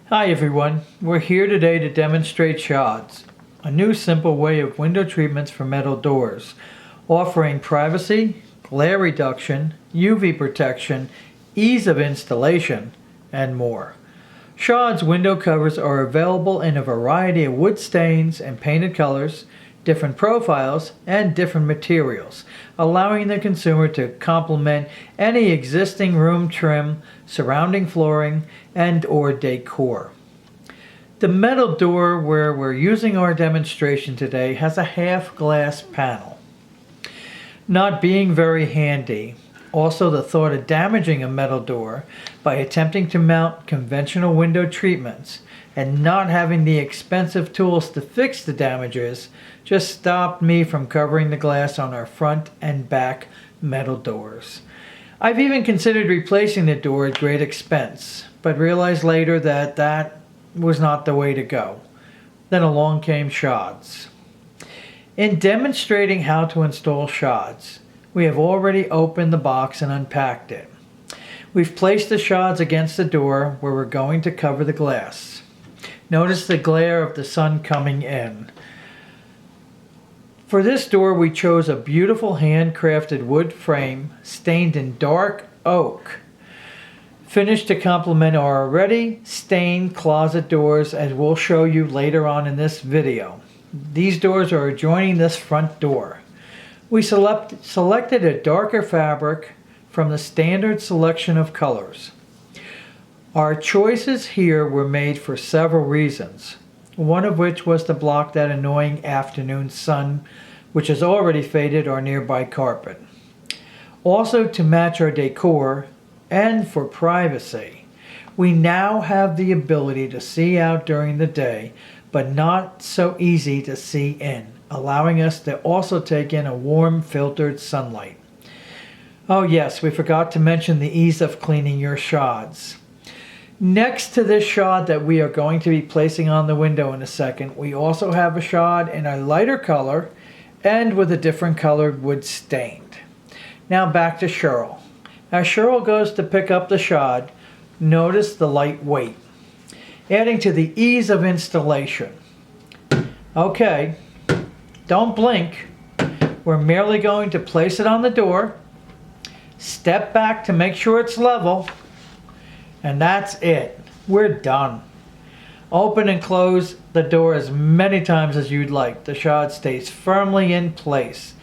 Hi everyone, we're here today to demonstrate SHAADS, a new simple way of window treatments for metal doors, offering privacy, glare reduction, UV protection, ease of installation, and more. SHAADS window covers are available in a variety of wood stains and painted colors, different profiles, and different materials, allowing the consumer to complement any existing room trim, surrounding flooring, and/or decor. The metal door where we're using our demonstration today has a half glass panel. Not being very handy, also the thought of damaging a metal door by attempting to mount conventional window treatments and not having the expensive tools to fix the damages just stopped me from covering the glass on our front and back metal doors. I've even considered replacing the door at great expense, but realized later that that was not the way to go. Then along came SHAADS. In demonstrating how to install SHAADS, we have already opened the box and unpacked it. We've placed the SHAADS against the door where we're going to cover the glass. Notice the glare of the sun coming in. For this door we chose a beautiful handcrafted wood frame stained in dark oak, finished to complement our already stained closet doors, as we'll show you later on in this video. These doors are adjoining this front door. We selected a darker fabric from the standard selection of colors. Our choices here were made for several reasons, one of which was to block that annoying afternoon sun which has already faded our nearby carpet. Also to match our decor and for privacy. We now have the ability to see out during the day, but not so easy to see in, allowing us to also take in a warm filtered sunlight. Oh yes, we forgot to mention the ease of cleaning your SHAADS. Next to this SHAAD that we are going to be placing on the window in a second, we also have a SHAAD in a lighter color and with a different colored wood stained. Now back to Cheryl. As Cheryl goes to pick up the SHAAD, notice the light weight, adding to the ease of installation. Okay, don't blink. We're merely going to place it on the door, step back to make sure it's level, and that's it. We're done. Open and close the door as many times as you'd like. The SHAAD stays firmly in place.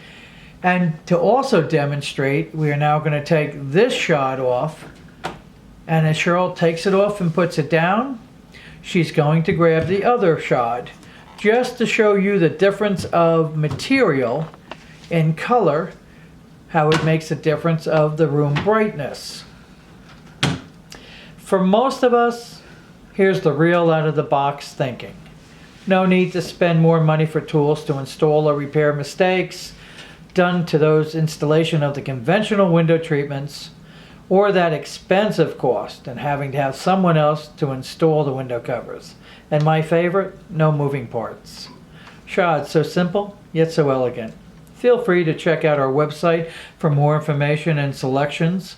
And to also demonstrate, we are now going to take this SHAAD off, and as Cheryl takes it off and puts it down, she's going to grab the other SHAAD, just to show you the difference of material and color, how it makes a difference of the room brightness. For most of us, here's the real out of the box thinking. No need to spend more money for tools to install or repair mistakes done to those installation of the conventional window treatments, or that expensive cost and having to have someone else to install the window covers. And my favorite, no moving parts. SHAADS, so simple, yet so elegant. Feel free to check out our website for more information and selections,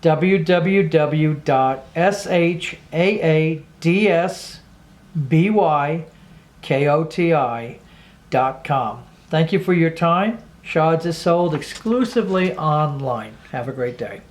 www.shaadsbykoti.com. Thank you for your time. SHAADS is sold exclusively online. Have a great day.